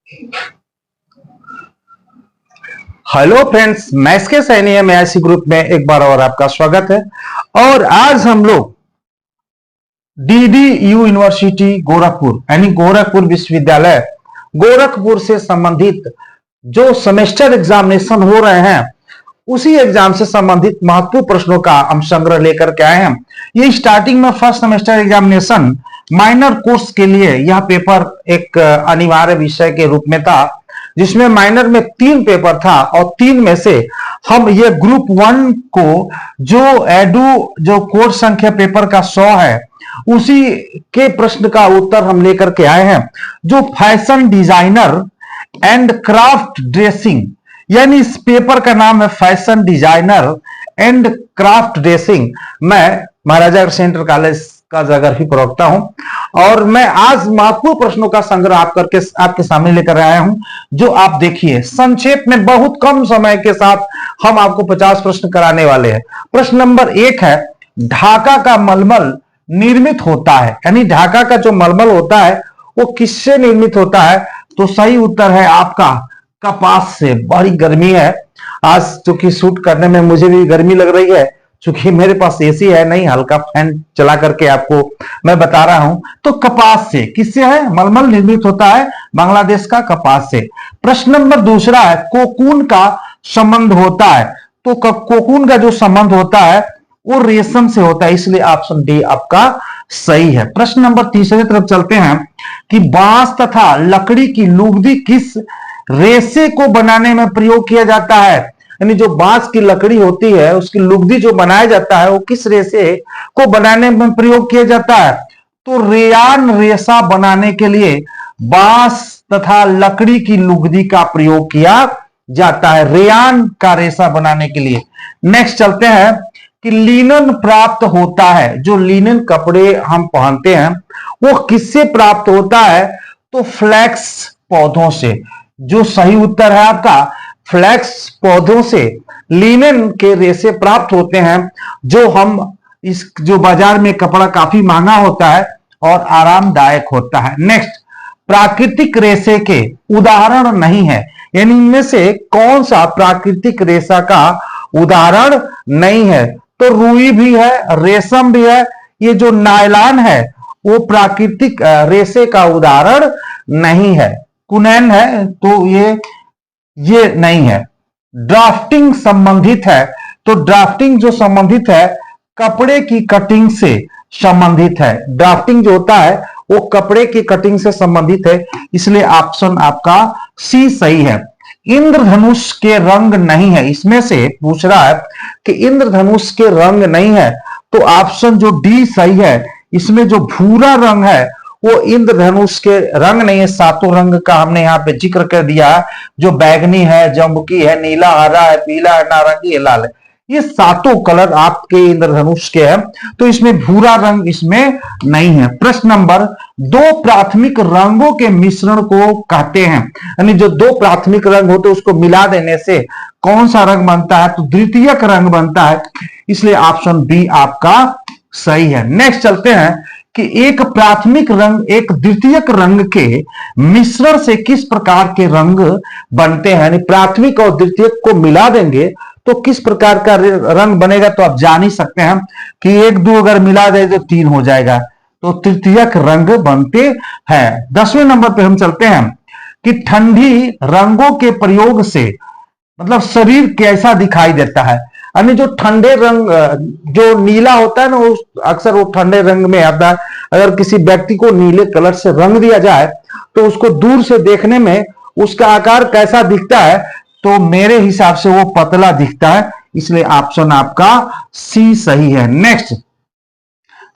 Hello friends, maths के Saini MIC group में एक बार और आपका स्वागत है। और आज हम लोग डीडीयू यूनिवर्सिटी गोरखपुर यानी गोरखपुर विश्वविद्यालय गोरखपुर से संबंधित जो सेमेस्टर एग्जामिनेशन हो रहे हैं उसी एग्जाम से संबंधित महत्वपूर्ण प्रश्नों का हम संग्रह लेकर के आए हैं। ये स्टार्टिंग में first semester examination minor course के लिए यह पेपर एक अनिवार्य विषय के रूप में था, जिसमें माइनर में 3 पेपर था और 3 में से हम ये ग्रुप 1 को जो एडू जो कोर्स संख्या पेपर का 100 है उसी के प्रश्न का उत्तर हम लेकर के आए हैं। जो fashion designer and craft dressing, यानी इस पेपर का नाम है fashion designer and craft dressing. मैं महाराजा सेंट्रल कॉलेज का ज्योग्राफी प्रवक्ता हूं और मैं आज महत्वपूर्ण प्रश्नों का संग्रह आपके सामने लेकर आया हूं, जो आप देखिए संक्षेप में बहुत कम समय के साथ हम आपको 50 प्रश्न कराने वाले हैं। प्रश्न नंबर 1 है, ढाका का मलमल निर्मित होता है, यानी ढाका का जो मलमल होता है वो किससे निर्मित होता है? तो सही उत्तर है आपका कपास से। बड़ी गर्मी है आज, चूंकि शूट करने में मुझे भी गर्मी लग रही है, चूंकि मेरे पास एसी है नहीं, हल्का फैन चला करके आपको मैं बता रहा हूं। तो कपास से, किससे है? मलमल निर्मित होता है बांग्लादेश का कपास से। प्रश्न नंबर 2 है, कोकून का संबंध होता है। तो कोकून का जो संबंध होता है वो रेशम से होता है, इसलिए ऑप्शन डी आपका सही है। प्रश्न नंबर 3 तरफ चलते हैं कि बांस तथा लकड़ी की लुगदी किस रेशे को बनाने में प्रयोग किया जाता है? यानी जो बांस की लकड़ी होती है उसकी लुगदी जो बनाया जाता है वो किस रेशे को बनाने में प्रयोग किया जाता है? तो रेयान रेशा बनाने के लिए बांस तथा लकड़ी की लुगदी का प्रयोग किया जाता है, रेयान का रेशा बनाने के लिए। नेक्स्ट चलते हैं कि लिनन प्राप्त होता है, जो लिनन कपड़े हम पहनते हैं वो किससे प्राप्त होता है? तो फ्लैक्स पौधों से। जो सही उत्तर है आपका फ्लैक्स पौधों से लिनन के रेशे प्राप्त होते हैं, जो हम जो बाजार में कपड़ा काफी महंगा होता है और आरामदायक होता है। नेक्स्ट, प्राकृतिक रेशे के उदाहरण नहीं है, यानी इनमें से कौन सा प्राकृतिक रेशा का उदाहरण नहीं है? तो रुई भी है, रेशम भी है, ये जो नायलॉन है वो प्राकृतिक रेशे का उदाहरण नहीं है। कुनैन है तो ये नहीं है। ड्राफ्टिंग संबंधित है, तो ड्राफ्टिंग जो संबंधित है कपड़े की कटिंग से संबंधित है। ड्राफ्टिंग जो होता है वो कपड़े की कटिंग से संबंधित है, इसलिए ऑप्शन आपका सी सही है। इंद्रधनुष के रंग नहीं है, इसमें से पूछ रहा है कि इंद्रधनुष के रंग नहीं है, तो ऑप्शन जो डी सही है। इसमें जो भूरा रंग है वो इंद्रधनुष के रंग नहीं है। 7 रंग का हमने यहाँ पे जिक्र कर दिया है, जो बैगनी है, जम्बुकी है, नीला, हरा है, पीला है, नारंगी है, लाल है, ये 7 कलर आपके इंद्रधनुष के हैं, तो इसमें भूरा रंग इसमें नहीं है। प्रश्न नंबर 2, प्राथमिक रंगों के मिश्रण को कहते हैं, यानी जो 2 प्राथमिक रंग होते हैं उसको मिला देने से कौन सा रंग बनता है? तो द्वितीयक रंग बनता है, इसलिए ऑप्शन बी आपका सही है। नेक्स्ट चलते हैं कि एक प्राथमिक रंग एक द्वितीयक रंग के मिश्रण से किस प्रकार के रंग बनते हैं? यानी प्राथमिक और द्वितीयक को मिला देंगे तो किस प्रकार का रंग बनेगा? तो आप जान ही सकते हैं कि 1-2 अगर मिला जाए तो 3 हो जाएगा, तो तृतीयक रंग बनते हैं। 10वें नंबर पे हम चलते हैं कि ठंडी रंगों के प्रयोग से मतलब शरीर कैसा दिखाई देता है? यानी जो ठंडे रंग जो नीला होता है ना, वो अक्सर वो ठंडे रंग में आता है। अगर किसी व्यक्ति को नीले कलर से रंग दिया जाए तो उसको दूर से देखने में उसका आकार कैसा दिखता है? तो मेरे हिसाब से वो पतला दिखता है, इसलिए ऑप्शन आपका सी सही है। नेक्स्ट,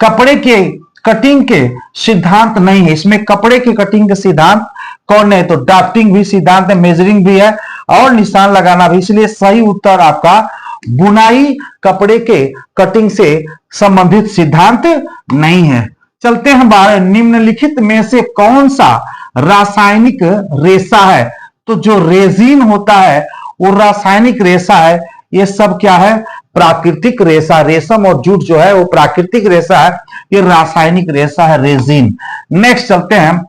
कपड़े के कटिंग के सिद्धांत नहीं है, इसमें कपड़े की कटिंग के सिद्धांत कौन है? तो ड्राफ्टिंग भी सिद्धांत है, मेजरिंग भी है और निशान लगाना भी, इसलिए सही उत्तर आपका बुनाई कपड़े के कटिंग से संबंधित सिद्धांत नहीं है। चलते हैं बाहर, निम्नलिखित में से कौन सा रासायनिक रेशा है? तो जो रेजिन होता है वो रासायनिक रेशा है। ये सब क्या है? प्राकृतिक रेशा, रेशम और जूट जो है वो प्राकृतिक रेशा है, ये रासायनिक रेशा है, रेजिन। नेक्स्ट चलते हैं,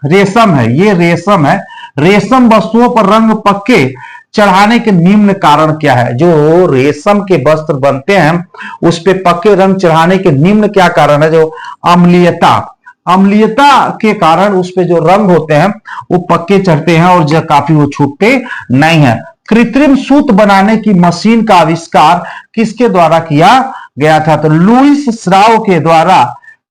रेशम है, ये रेशम है। रेशम वस्तुओं पर रंग पक्के चढ़ाने के निम्न कारण क्या है? जो रेशम के वस्त्र बनते हैं उस पे पक्के रंग चढ़ाने के निम्न क्या कारण है? जो अम्लीयता, अम्लीयता के कारण उस पे जो रंग होते हैं वो पक्के चढ़ते हैं और जो काफी वो छूटते नहीं है। कृत्रिम सूत बनाने की मशीन का आविष्कार किसके द्वारा किया गया था? तो लुईस स्राव के द्वारा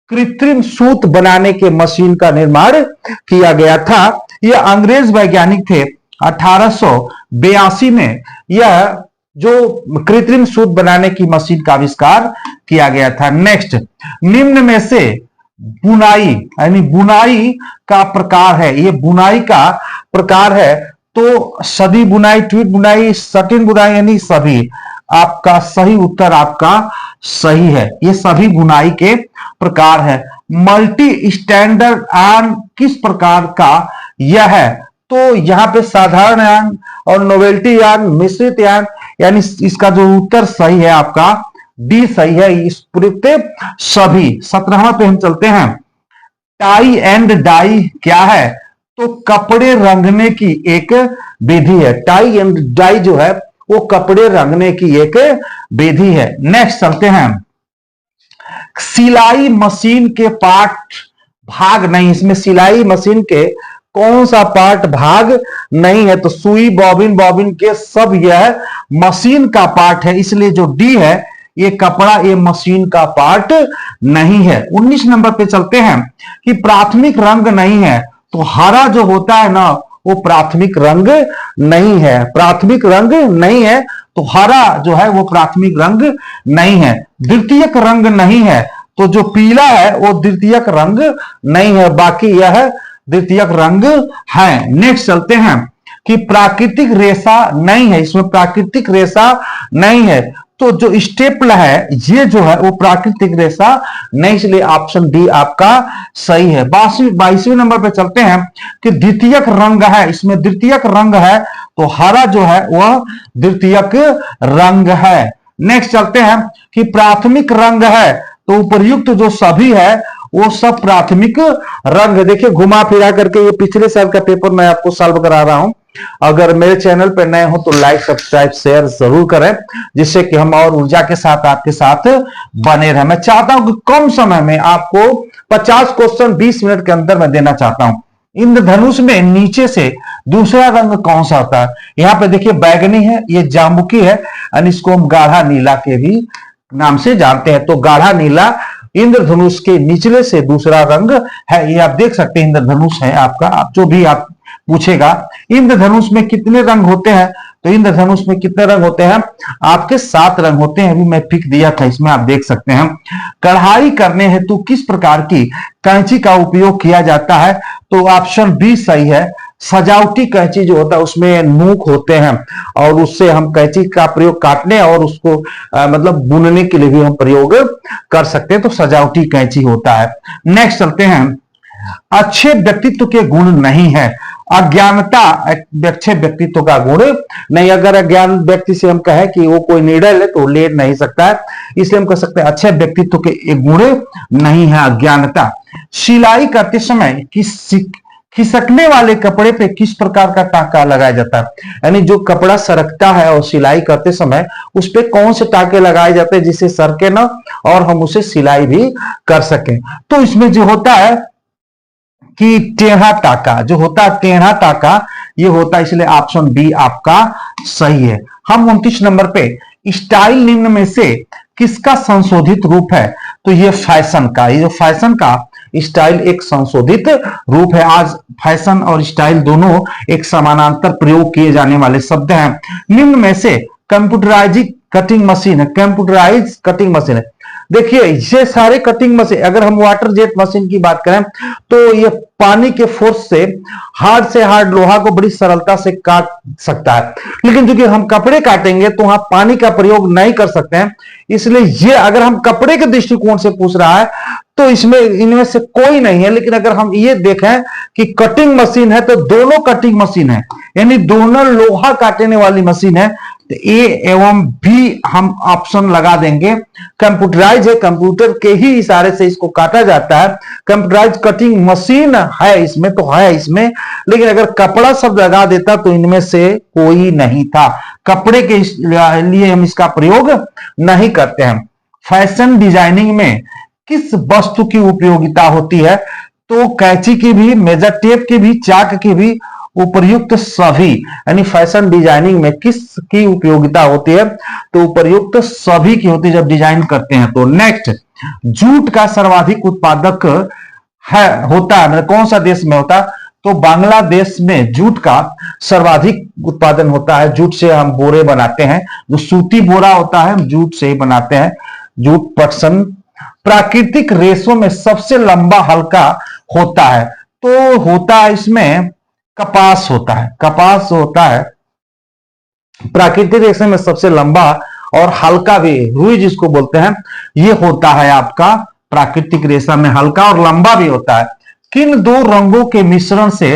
कृत्रिम सूत बनाने के मशीन का निर्माण किया गया था। यह अंग्रेज वैज्ञानिक थे। 1882 में यह जो कृत्रिम सूत बनाने की मशीन का आविष्कार किया गया था। नेक्स्ट, निम्न में से बुनाई यानी बुनाई का प्रकार है, ये बुनाई का प्रकार है तो सदी बुनाई, ट्वीट बुनाई, सटिन बुनाई यानी सभी। आपका सही उत्तर आपका सही है, ये सभी बुनाई के प्रकार है। मल्टी स्टैंडर्ड यार्न किस प्रकार का यह है? तो यहाँ पे साधारण यार्न और नोवेल्टी यार्न, मिश्रित यार्न, यानी इसका जो उत्तर सही है आपका डी सही है, इस पूरे सभी। 17वां पे हम चलते हैं, टाई एंड डाई क्या है? तो कपड़े रंगने की एक विधि है। टाई एंड डाई जो है वो कपड़े रंगने की एक विधि है। नेक्स्ट चलते हैं, सिलाई मशीन के पार्ट भाग नहीं, इसमें सिलाई मशीन के कौन सा पार्ट भाग नहीं है? तो सुई, बॉबिन, बॉबिन के सब यह मशीन का पार्ट है, इसलिए जो डी है ये कपड़ा, ये मशीन का पार्ट नहीं है। 19 नंबर पे चलते हैं कि प्राथमिक रंग नहीं है, तो हरा जो होता है ना वो प्राथमिक रंग नहीं है। प्राथमिक रंग नहीं है तो हरा जो है वो प्राथमिक रंग नहीं है। द्वितीयक रंग नहीं है, तो जो पीला है वो द्वितीयक रंग नहीं है, बाकी यह द्वितीयक रंग है। नेक्स्ट चलते हैं कि प्राकृतिक रेशा नहीं है, इसमें प्राकृतिक रेशा नहीं है, तो जो स्टेपल है ये जो है वो प्राकृतिक रेशा नहीं, इसलिए ऑप्शन डी आपका सही है। 22वें नंबर पे चलते हैं कि द्वितीयक रंग है, इसमें द्वितीयक रंग है तो हरा जो है वह द्वितीयक रंग है। नेक्स्ट चलते हैं कि प्राथमिक रंग है, तो उपर्युक्त जो सभी है वो सब प्राथमिक रंग। देखिए घुमा फिरा करके ये पिछले साल का पेपर मैं आपको सॉल्व करा रहा हूं। अगर मेरे चैनल पर नए हो तो लाइक, सब्सक्राइब, शेयर जरूर करें, जिससे कि हम और ऊर्जा के साथ आपके साथ बने रहे। मैं चाहता हूं कि कम समय में आपको 50 क्वेश्चन 20 मिनट के अंदर मैं देना चाहता हूं। इंद्रधनुष में नीचे से दूसरा रंग कौन सा होता है? यहाँ पे देखिए बैगनी है, ये जामुकी है और इसको हम गाढ़ा नीला के भी नाम से जानते हैं। तो गाढ़ा नीला इंद्रधनुष के निचले से दूसरा रंग है, ये आप देख सकते हैं इंद्रधनुष है आपका। आप जो भी आप पूछेगा इंद्रधनुष में कितने रंग होते हैं, तो इंद्रधनुष में कितने रंग होते हैं आपके? 7 रंग होते हैं। अभी मैं पिक दिया था, इसमें आप देख सकते हैं। कढ़ाई करने हेतु किस प्रकार की कैंची का उपयोग किया जाता है? तो ऑप्शन बी सही है। सजावटी कैंची जो होता है उसमें नोक होते हैं और उससे हम कैंची का प्रयोग काटने और उसको मतलब बुनने के लिए भी हम प्रयोग कर सकते हैं, तो सजावटी कैंची होता है। नेक्स्ट चलते हैं, अच्छे व्यक्तित्व के गुण नहीं है। अज्ञानता अच्छे व्यक्तित्व का गुण नहीं। अगर अज्ञान व्यक्ति से हम कहें कि वो कोई निर्णय ले तो ले नहीं सकता है, इसलिए हम कह सकते हैं अच्छे व्यक्तित्व के एक गुण नहीं है अज्ञानता। सिलाई करते समय खिसकने वाले कपड़े पे किस प्रकार का टांका लगाया जाता है? यानी जो कपड़ा सरकता है और सिलाई करते समय उस पे कौन से टांके लगाए जाते हैं जिससे सरके ना और हम उसे सिलाई भी कर सकें? तो इसमें जो होता है कि टेढ़ा टाका जो होता है, टेढ़ा टाका ये होता है, इसलिए ऑप्शन बी आपका सही है। हम 29 नंबर पे स्टाइल निम्न में से किसका संशोधित रूप है? तो ये फैशन का, ये जो फैशन का स्टाइल एक संशोधित रूप है। आज फैशन और स्टाइल दोनों एक समानांतर प्रयोग किए जाने वाले शब्द हैं। निम्न में से कंप्यूटराइज कटिंग मशीन है, कंप्यूटराइज कटिंग मशीन है। देखिए ये सारे कटिंग मशीन, अगर हम वाटर जेट मशीन की बात करें तो ये पानी के फोर्स से हार्ड लोहा को बड़ी सरलता से काट सकता है, लेकिन क्योंकि हम कपड़े काटेंगे तो वहां पानी का प्रयोग नहीं कर सकते हैं, इसलिए ये अगर हम कपड़े के दृष्टिकोण से पूछ रहा है तो इसमें इनमें से कोई नहीं है। लेकिन अगर हम ये देखें कि कटिंग मशीन है तो दोनों कटिंग मशीन है, यानी दोनों लोहा काटने वाली मशीन है, तो ए एवं बी हम ऑप्शन लगा देंगे। कंप्यूटराइज है, कंप्यूटर के ही इशारे से इसको काटा जाता है। कंप्यूटराइज कटिंग मशीन है इसमें, तो है इसमें, लेकिन अगर कपड़ा शब्द लगा देता तो इनमें से कोई नहीं था। कपड़े के लिए हम इसका प्रयोग नहीं करते हैं। फैशन डिजाइनिंग में किस वस्तु की उपयोगिता होती है? तो कैंची की भी, मेजर टेप की भी, चाक की भी, उपर्युक्त सभी। यानी फैशन डिजाइनिंग में किसकी उपयोगिता होती है? तो उपर्युक्त सभी की होती है जब डिजाइन करते हैं तो। नेक्स्ट, जूट का सर्वाधिक उत्पादक है होता है कौन सा देश में होता? तो बांग्लादेश में जूट का सर्वाधिक उत्पादन होता है। जूट से हम बोरे बनाते हैं, जो सूती बोरा होता है जूट से ही बनाते हैं, जूट पटसन। प्राकृतिक रेशों में सबसे लंबा हल्का होता है, तो होता है इसमें कपास होता है, कपास होता है प्राकृतिक रेशे में सबसे लंबा, और हल्का भी, रुई जिसको बोलते हैं, ये होता है आपका प्राकृतिक रेशा में हल्का और लंबा भी होता है। किन दो रंगों के मिश्रण से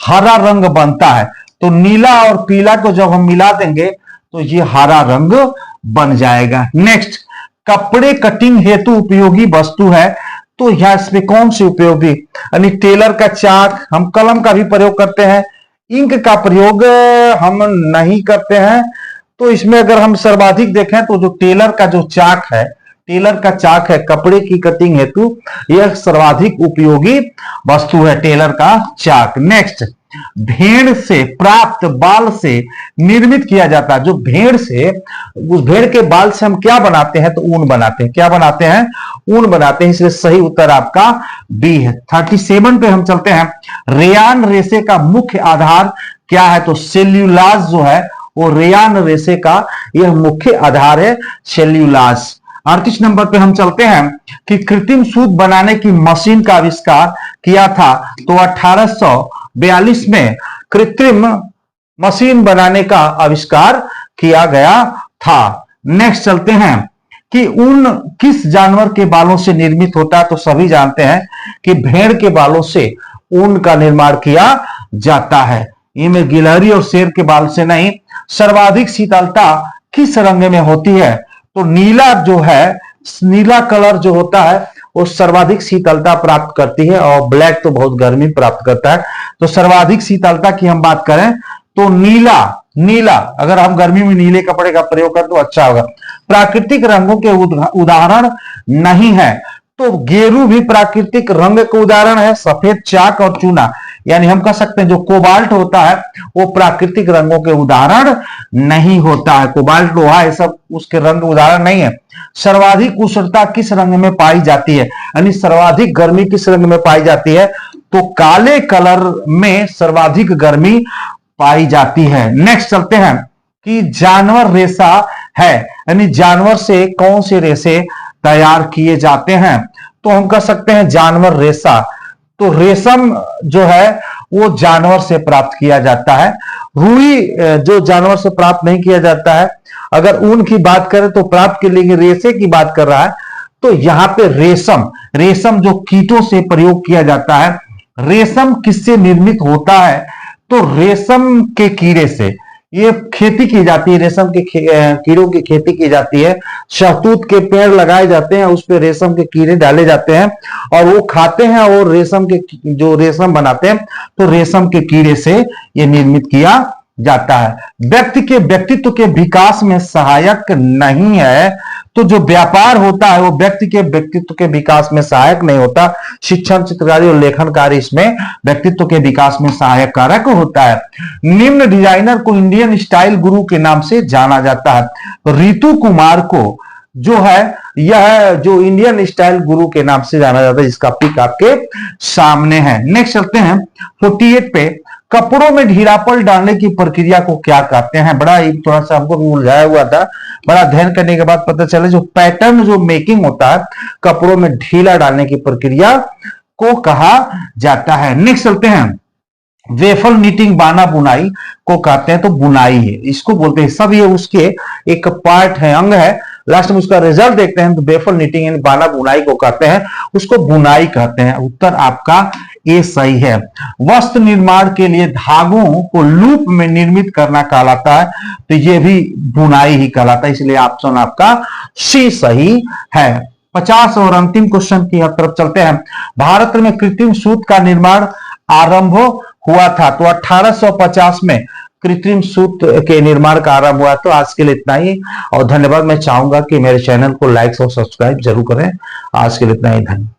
हरा रंग बनता है? तो नीला और पीला को जब हम मिला देंगे तो ये हरा रंग बन जाएगा। नेक्स्ट, कपड़े कटिंग हेतु उपयोगी वस्तु है, तो यह इसमें कौन सी उपयोगी? यानी टेलर का चाक, हम कलम का भी प्रयोग करते हैं, इंक का प्रयोग हम नहीं करते हैं। तो इसमें अगर हम सर्वाधिक देखें तो जो टेलर का जो चाक है, टेलर का चाक है कपड़े की कटिंग हेतु, यह सर्वाधिक उपयोगी वस्तु है, टेलर का चाक। नेक्स्ट, भेड़ से प्राप्त बाल से निर्मित किया जाता है, जो भेड़ से, उस भेड़ के बाल से हम क्या बनाते हैं? तो ऊन बनाते हैं। क्या बनाते हैं? ऊन बनाते हैं, इसलिए सही उत्तर आपका बी है। 37 पे हम चलते हैं। रेयान रेशे का मुख्य आधार क्या है? तो सेल्यूलाज जो है वो रेयान रेशे का यह मुख्य आधार है, सेल्यूलाज। 38 नंबर पे हम चलते हैं कि कृत्रिम सूत बनाने की मशीन का आविष्कार किया था, तो 1842 में कृत्रिम मशीन बनाने का आविष्कार किया गया था। नेक्स्ट चलते हैं कि ऊन किस जानवर के बालों से निर्मित होता है? तो सभी जानते हैं कि भेड़ के बालों से ऊन का निर्माण किया जाता है, इनमें गिलहरी और शेर के बाल से नहीं। सर्वाधिक शीतलता किस रंग में होती है? तो नीला जो है, नीला कलर जो होता है वो सर्वाधिक शीतलता प्राप्त करती है, और ब्लैक तो बहुत गर्मी प्राप्त करता है। तो सर्वाधिक शीतलता की हम बात करें तो नीला, नीला अगर हम गर्मी में नीले कपड़े का प्रयोग करें तो अच्छा होगा। प्राकृतिक रंगों के उदाहरण नहीं है, तो गेरू भी प्राकृतिक रंग का उदाहरण है, सफेद चाक और चूना, यानी हम कह सकते हैं जो कोबाल्ट होता है वो प्राकृतिक रंगों के उदाहरण नहीं होता है। कोबाल्ट लोहा ये सब उसके रंग उदाहरण नहीं है। सर्वाधिक उष्णता किस रंग में पाई जाती है? यानी सर्वाधिक गर्मी किस रंग में पाई जाती है? तो काले कलर में सर्वाधिक गर्मी पाई जाती है। नेक्स्ट चलते हैं कि जानवर रेशा है, यानी जानवर से कौन से रेशे तैयार किए जाते हैं? तो हम कह सकते हैं जानवर रेशा, तो रेशम जो है वो जानवर से प्राप्त किया जाता है। रुई जो जानवर से प्राप्त नहीं किया जाता है। अगर ऊन की बात करें तो प्राप्त के लिए रेशे की बात कर रहा है, तो यहां पे रेशम, रेशम जो कीटों से प्रयोग किया जाता है। रेशम किससे निर्मित होता है? तो रेशम के कीड़े से ये खेती की जाती है, रेशम के कीड़ों की खेती की जाती है। शहतूत के पेड़ लगाए जाते हैं, उस पे रेशम के कीड़े डाले जाते हैं और वो खाते हैं और रेशम के जो रेशम बनाते हैं, तो रेशम के कीड़े से ये निर्मित किया जाता है। व्यक्ति के व्यक्तित्व के विकास में सहायक नहीं है, तो जो व्यापार होता है वो व्यक्ति के व्यक्तित्व के विकास में सहायक नहीं होता। शिक्षण, चित्रकारी और लेखन कार्य इसमें व्यक्तित्व के विकास में सहायक कारक होता है। निम्न डिजाइनर को इंडियन स्टाइल गुरु के नाम से जाना जाता है, तो ऋतु कुमार को जो है यह जो इंडियन स्टाइल गुरु के नाम से जाना जाता है, जिसका पिक आपके सामने है। नेक्स्ट चलते हैं 48 पे, कपड़ों में ढीलापन डालने की प्रक्रिया को क्या कहते हैं? बड़ा थोड़ा सा हमको भी उलझाया हुआ था, बड़ा अध्ययन करने के बाद पता चला जो पैटर्न जो मेकिंग होता है, कपड़ों में ढीला डालने की प्रक्रिया को कहा जाता है। नेक्स्ट चलते हैं, वेफल नीटिंग बाना बुनाई को कहते हैं, तो बुनाई है इसको बोलते हैं। सब ये उसके एक पार्ट है, अंग है। लास्ट में उसका रिजल्ट देखते हैं तो वेफल नीटिंग यानी बाना बुनाई को कहते हैं, उसको बुनाई कहते हैं। उत्तर आपका ये सही है। वस्त्र निर्माण के लिए धागों को लूप में निर्मित करना कहलाता है, तो ये भी बुनाई ही कहलाता है, इसलिए ऑप्शन आपका सी सही है। 50 और अंतिम क्वेश्चन की तरफ चलते हैं। भारत में कृत्रिम सूत का निर्माण आरंभ हुआ था, तो 1850 में कृत्रिम सूत के निर्माण का आरंभ हुआ। तो आज के लिए इतना ही और धन्यवाद। मैं चाहूंगा कि मेरे चैनल को लाइक और सब्सक्राइब जरूर करें। आज के लिए इतना ही, धन्यवाद।